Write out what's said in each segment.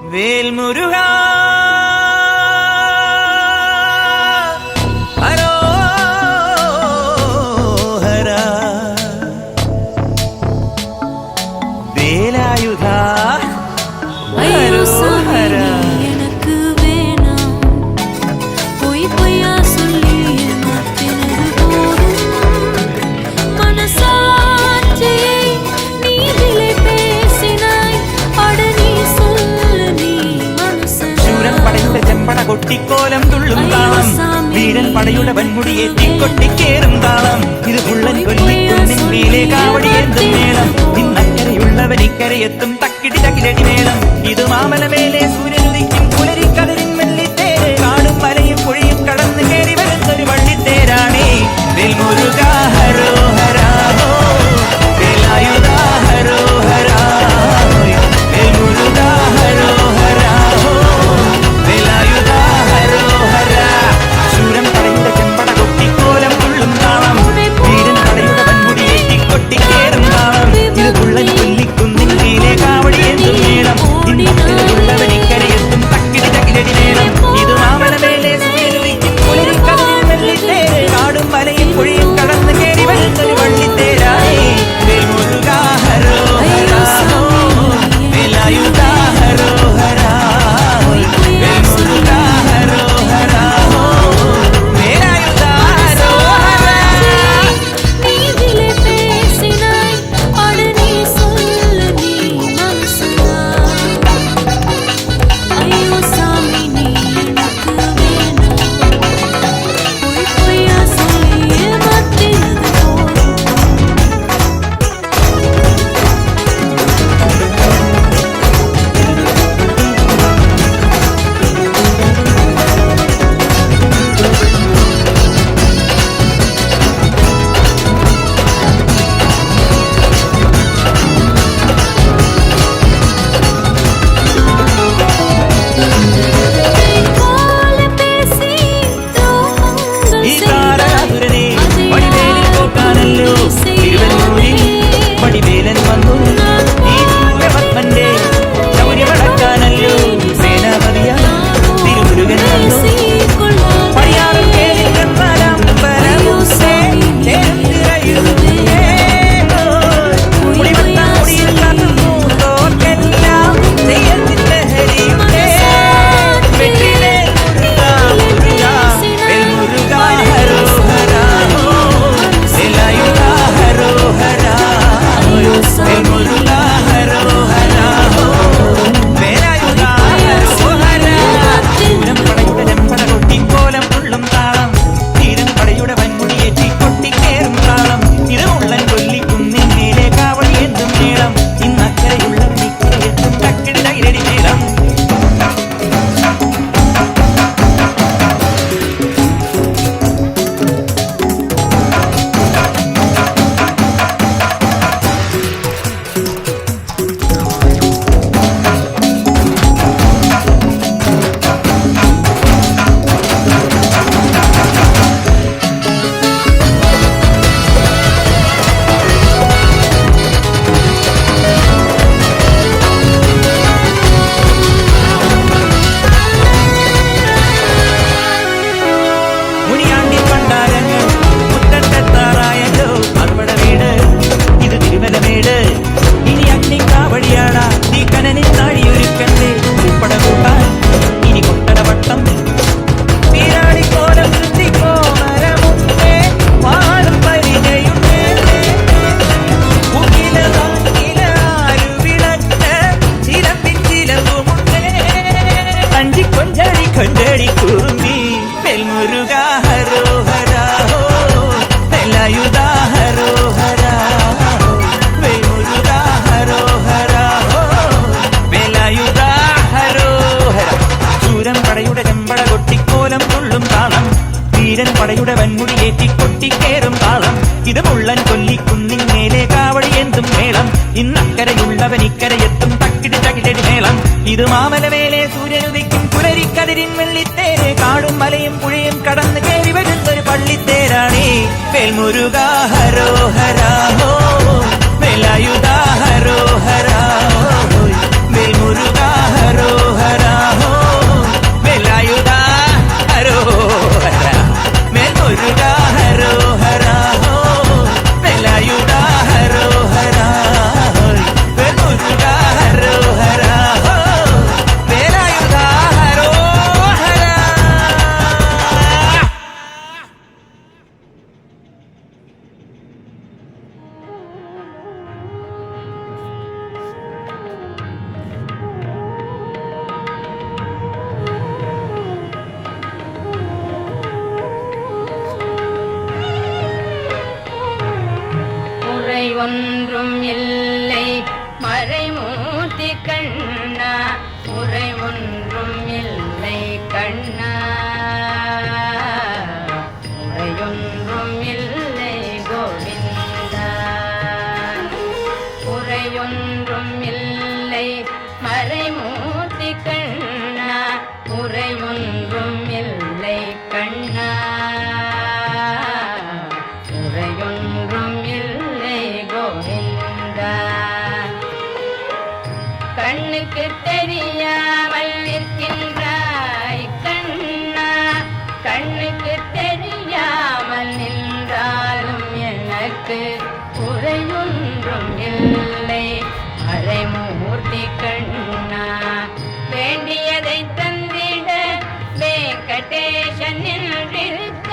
வேல்முருகா அரோஹரா வேலாயுதா அரோஹரா. எனக்கு வேணாம் பொய் பொய்யா சொல்லி மாத்தினது போதும். மனசாட்சி நீதிலே பேசினாய் அட நீ சொல்லு நீ மனுஷன். சூரன் படையுட செம்பட கொட்டிக்கோலம் துள்ளும் தாளம் வீரன் படையுட வன்முடியேற்றி கொட்டிக்கேறும் தாளம் இது புள்ளன் கொல்லி குன்னின் மேலே காவடி ஏந்தும் மேளம் ഇന്നക്കരയുള്ളവൻ ഇക്കരയെത്തും തക്കിടി തകിലടി മേളം ഇത് മാമല മേലെ സൂര്യനുദിക്കും പുലരി കടലിൻ വെള്ളിത്തേര് കാടും മലയും പുഴയും കടന്ന് കയറി വരുന്നൊരു വള്ളിത്തേരാണേ വേൽമുരുകാ ഹരോഹരാ വേലായുധാ ഹരോഹരാ വേൽമുരുകാ ഹരോഹരാ വേലായുധാ ഹരോഹരാ. ശൂരൻ പടയുടെ ചെമ്പട കൊട്ടിക്കോലം തുള്ളും താളം വീരൻ പടയുടെ വൻമുടിയേറ്റി കൊട്ടിക്കേറും താളം ഇത് പുള്ളൻ കൊല്ലിക്കുന്നിൻ മേലെ കാവടി ഏന്തും മേളം ഇന്നക്കരയുള്ളവൻ ഇക്കരയെത്തും തക്കിടി തകിലടി മേളം ഇത് മാമല മേലെ സൂര്യനുദിക്കും പുലരി കടലിൻ വെള്ളിത്തേര് കാടും മലയും പുഴയും കടന്ന് കയറി വരുന്നൊരു വള്ളിത്തേരായി വേൽമുരുകാ ഹരോഹരാ വേലായുധാ ഹരോഹരാ വേൽമുരുകാ ഹരോഹരാ വേലായുധാ ഹരോഹരാ. நீதிலே பேசினாய் அட நீ சொல்லு நீ மனுஷனா. ஐயோ சாமி நீ எனக்கு வேணாம் பொய் பொய்யா சொல்லி மாத்தினது போதும். போல பேசி துரோகங்கள் ഈ താരകാസുരനെ വടിവേലിൽ പോക്കാനല്ലോ തിരുവല്ലൂരിൽ വടിവേലൻ വന്നു ഈ സൂര്യപത്മന്റെ ശൗര്യമടക്കാനല്ലോ സേനാപതിയായി തിരുമുരുകൻ വന്നു പടിയാറും കേറിൽ കണ്ടാലാം പരമുസേ ചേർത്തിറയുന്നേ മുടിവത്താൻ മുടിയിൽ കാത്തുന്നു തോക്കെല്ലാം നെയ്യത്തിൻ ലഹരിയുണ്ടേ വെട്ടിലേ മുരുകാ വേൽമുരുകാ ഹരോഹരാ വേലായുധാ ഹരോഹരാ വേൽമുരുകാ ഹരോഹരാ വേലായുധാ ഹരോഹരാ. ശൂരൻ പടയുടെ ചെമ്പട കൊട്ടിക്കോലം തുള്ളും താളം വീരൻ പടയുടെ വൻമുടിയേറ്റി കൊട്ടിക്കേറും താളം ഇത് മുള്ളൻ കൊല്ലിക്കുന്നിൻ മേലെ കാവടി ഏന്തും മേളം ഇന്നക്കരയുള്ളവൻ ഇക്കരയെത്തും തക്കിടി തകിലടി മേളം. മുനിയാണ്ടി പണ്ടാരങ്ങൾ മുറ്റത്തെത്താറായല്ലോ അറുപട വീട് ഇത് തിരുമലമേട് ഇനി അഗ്നിക്കാവടിയാട നീ കനനിൽ താഴിയൊരുക്കന്റെ ഉൾപ്പട കൂട്ടാൻ ഇനി കൊട്ടടവട്ടം വീരാടിക്കോലം വൃത്തിക്കോ മരമുണ്ടേ വാഴും പരിചയുണ്ടേ ചിലമ്പുമുണ്ടേ അഞ്ചി കൊഞ്ചടി കൊഞ്ചടി കുറുമ്പി വേൽമുരുകാ ഹരോഹരാ വേലായുധാ ഹരോഹരാ വേൽമുരുകാ ഹരോഹരാ വേലായുധാ ഹരോഹരാ. ശൂരൻ പടയുടെ ചെമ്പട കൊട്ടിക്കോലം തുള്ളും താളം വീരൻ പടയുടെ വൻമുടിയേറ്റി കൊട്ടിക്കേറും താളം ഇത് മുള്ളൻ കൊല്ലിക്കുന്നിൻ മേലെ കാവടി ഏന്തും മേളം ഇന്നക്കരയുള്ളവൻ ഇക്കരയെത്തും തക്കിടി തകിലടി മേളം ഇത് മാമല മേലെ സൂര്യനുദിക്കും പുലരിക്കതിരിൻ വെള്ളിത്തേര് കാടും മലയും പുഴയും കടന്ന് കയറി വരുന്നൊരു പള്ളിത്തേരാണേ വേൽമുരുകാ ഹരോഹരാ വേലായുധാ ഹരോഹരാ വേൽമുരുകാ ഹരോഹരാ. ஒன்றும் இல்லை மறைமூர்த்தி கண்ணா குறை ஒன்றும் இல்லை கண்ணா குறையொன்றும் இல்லை கோவிந்தா குறையொன்றும் இல்லை மறைமூர்த்தி கண்ணா குறையொன்றும் இல்லை கண்ணா குறையொன்றும் இல்லை கோவிந்தா கண்ணுக்கு தெரியாமல் நிற்கின்றாய் கண்ணா கண்ணுக்கு தெரியாமல் நின்றாலும் எனக்கு குறையொன்றும் இல்லை மறைமூர்த்தி கண்ணா வேண்டியதை தந்திட வெங்கடேசன் நின்றிருக்க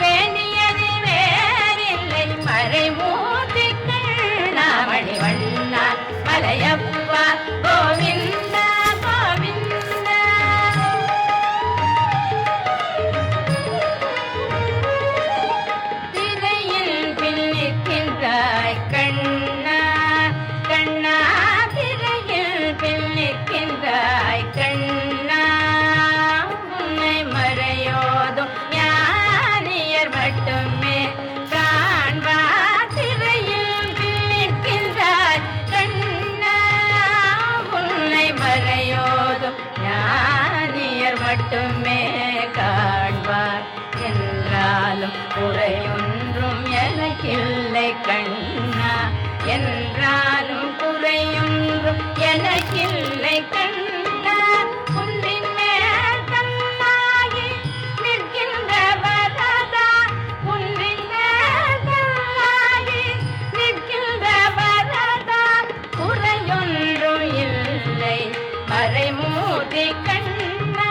வேண்டியது வேறில்லை மறைமூர்த்தி கண்ணா மணிவண்ணா மலையப்பா கோவிந்தா கோவிந்தா திரையில் பின்னிற்கின்றாய் கண்ணா கண்ணா திரையில் பின்னிற்கின்றாய் கண்ணா உன்னை மறையோதும் ஞானியர் மட்டுமே காண்பார் திரையில் பின்னிற்கின்றாய் கண்ணா உன்னை மறையோதும் ஞானியர் மட்டுமே காண்பார் என்றாலும் குறையொன்றும் எனக்கில்லை கண்ணா என்றாலும் குறையொன்றும் எனக்கில்லை கண்ணா குன்றின் மேல் கண்ணாகி நிற்கின்ற வரதா குன்றின் மேல் கண்ணாகி நிற்கின்ற வரதா குறையொன்றும் இல்லை மறைமூர்த்தி கண்ணா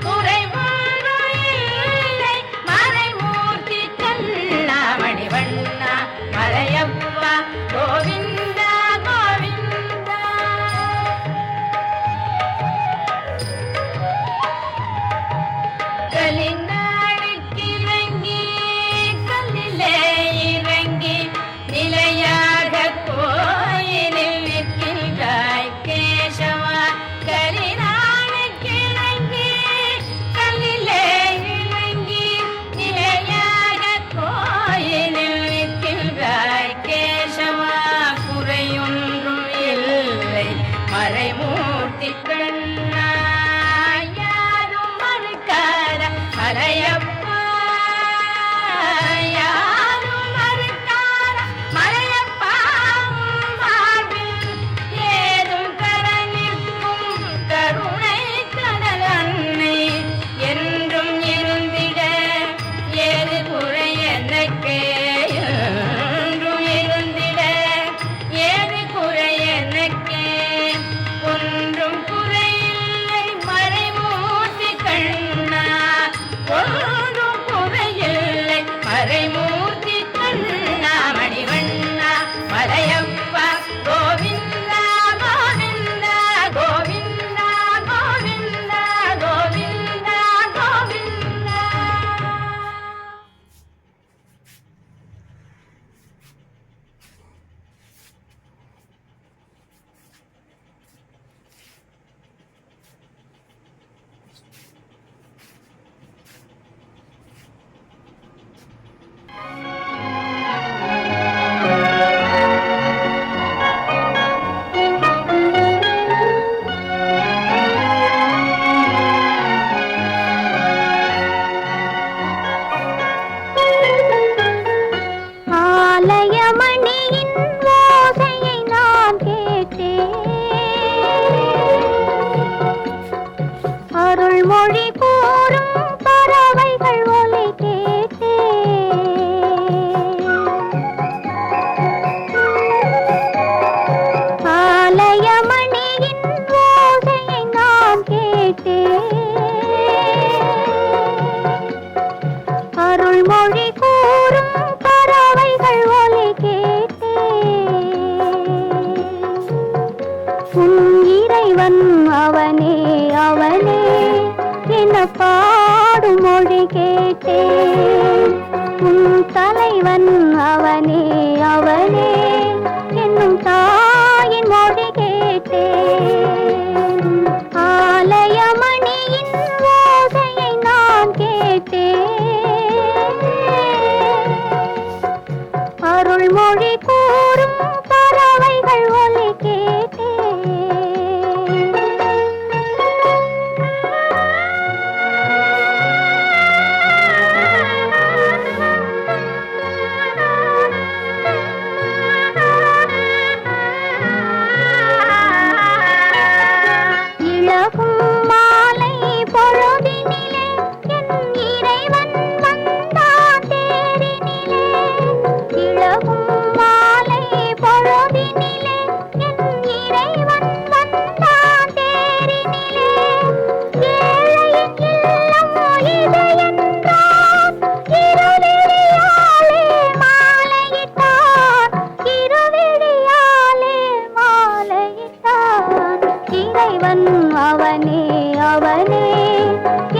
குறைவொன்றும் இல்லை மறைமூர்த்தி கண்ணா மணிவண்ணா மலையப்பா கோவிந்தா கோவிந்தா கலிநாளுக்கு இறங்கி கல்லிலே இறங்கி நிலையாக கோயிலில் நிற்கின்றாய் கேசவா கலிநாளுக்கு இறங்கி கல்லிலே இறங்கி நிலையாக கோயிலில் நிற்கின்றாய் கேசவா குறையொன்றும் இல்லை மறைமூர்த்தி கண்ணா யாரும் மறுக்காத மலையப்பா யாரும் மறுக்காத மலையப்பா வாழ்வில் ஏதும் தர நிற்கும் கருணை கடல் அன்னை என்றும் இருந்திட ஏது குறை எனக்கு என்றும் இருந்திட ஏது குறை எனக்கு ஒன்றும் குறையில்லை மறைமூர்த்தி கண்ணா ஒன்றும் குறையில்லை மறைமூர்த்தி கண்ணா மணிவண்ணா மலையப்பா கோவிந்தா கோவிந்தா கோவிந்தா கோவிந்தா கோவிந்தா கோவிந்தா ஆலயமணியின் ஓசையை நான் கேட்டேன் அருள்மொழி கூறும் பறவைகள் ஒலி கேட்டேன் ஆலயமணியின் ஓசையை நான் கேட்டேன் அருள்மொழி கூறும் பறவைகள் ஒலி கேட்டேன் உன் இறைவன் அவனே அவனே என பாடும் மொழி கேட்டேன் உன் தலைவன் அவனே அவனே தாயின் மொழி கேட்டேன். ஆலயமணியின் ஓசையை நான் கேட்டேன். அருள்மொழி கூறும் பறவைகள் ஒலி கேட்டேன். இளகும் மாலை பொழுதினிலே என் இறைவன் வந்தான் தேரினிலே. இளகும் மாலை பொழுதினிலே என் இறைவன் வந்தான் தேரினிலே. ஏழையின் இல்லம் இது என்றான், இருவிழியாலே மாலையிட்டான். இருவிழியாலே மாலையிட்டான். இறைவன் அவனே அவனே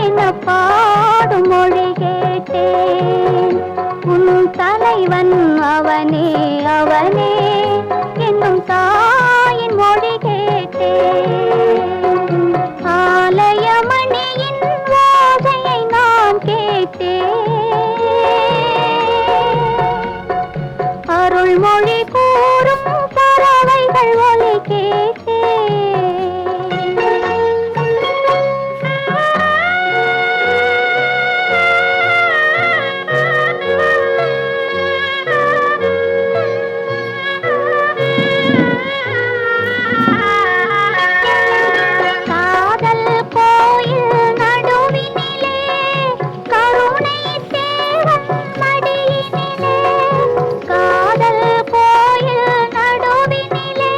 என பாடும் மொழி கேட்டேன். உன் தலைவன் அவனே அவனே என்னும் தாயின் மொழி கேட்டேன். ஆலயமணியின் ஓசையை நான் கேட்டேன். அருள்மொழி கூறும் பறவைகள் ஒலி கேட்டேன். காதல் கோயில் நடுவினிலே கருணை தேவன் மடியினிலே. காதல் கோயில் நடுவினிலே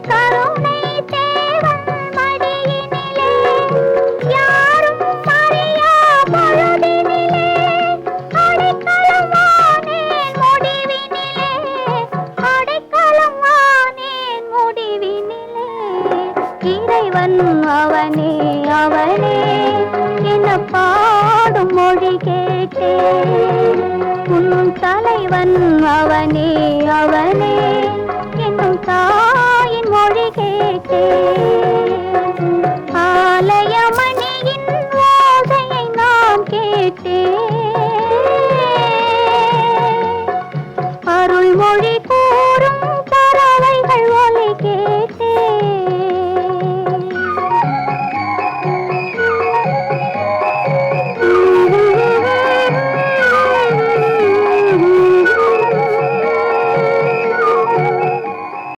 கருணை தேவன் மடியினிலே. யாரும் அறியா பொழுதினிலே அடைக்கலமானேன் முடிவினிலே. அடைக்கலமானேன் முடிவினிலே. இறைவன் அவனே அவனே என பாடும் மொழி கேட்டேன். உன் தலைவன் அவனே